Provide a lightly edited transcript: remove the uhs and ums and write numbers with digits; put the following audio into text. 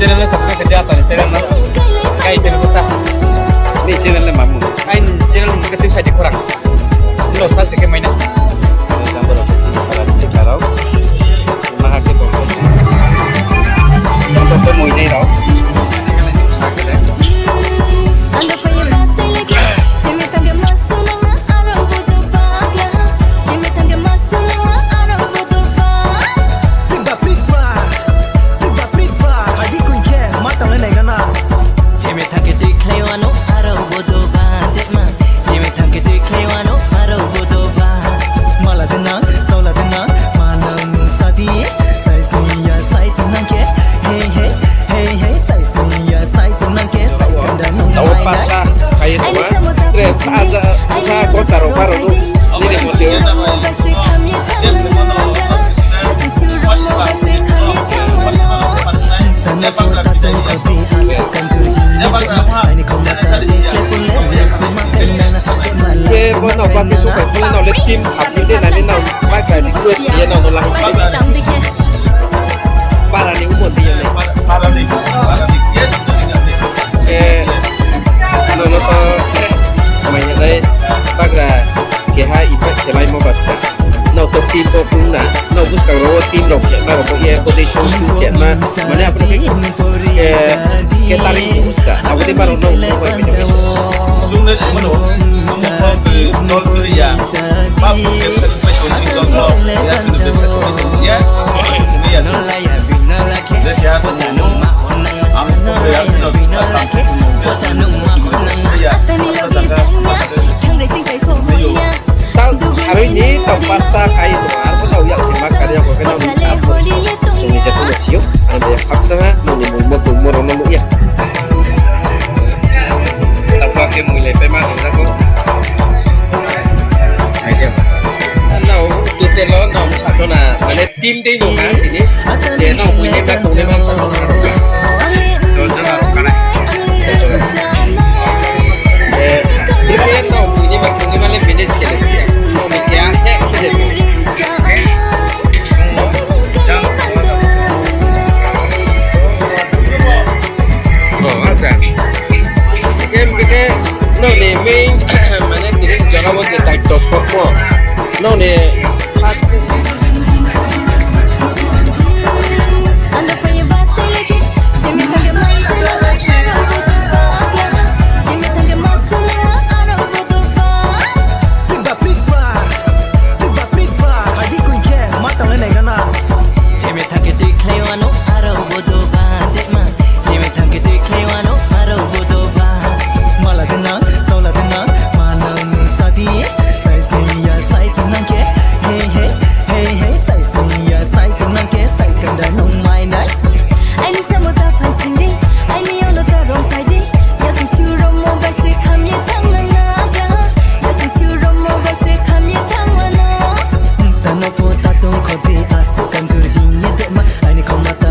channel subscribe kerja apa nih channel kayak channel besar nih channelnya mamu kain channel ketik saja kurang lo pas ke mainnya gambar apa sih kalau di sekarang mahal ke pokok untuk mau ini tau tim habis ini nanti nau pakai di kue dia nau nolak para nih umur dia nih para nih nolo to mainnya deh pakai kehai ibat jelai mau basta nau to tim to pun na nau bus kalau tim dok ya baru pakai position shoot ya mana apa nih ketarik buka aku tim baru nau mau pinjam sudah mana nol ya, bapak kita sudah coaching dulu, ya kita sudah coaching ya, lo nong sasona mane tim dei no ma ini je nong hui ne ba kong ne ma sasona ro ka do jala ka na tim ne nong hui ne ba kong ne ma le finish ke le dia no mi kya hai ke de oh aja kem ke no ne main mane direct jala bo je tai to spot mo no ne fast Tanah pun tak sungguh di asukan zurhinya dek ma, ini kau nak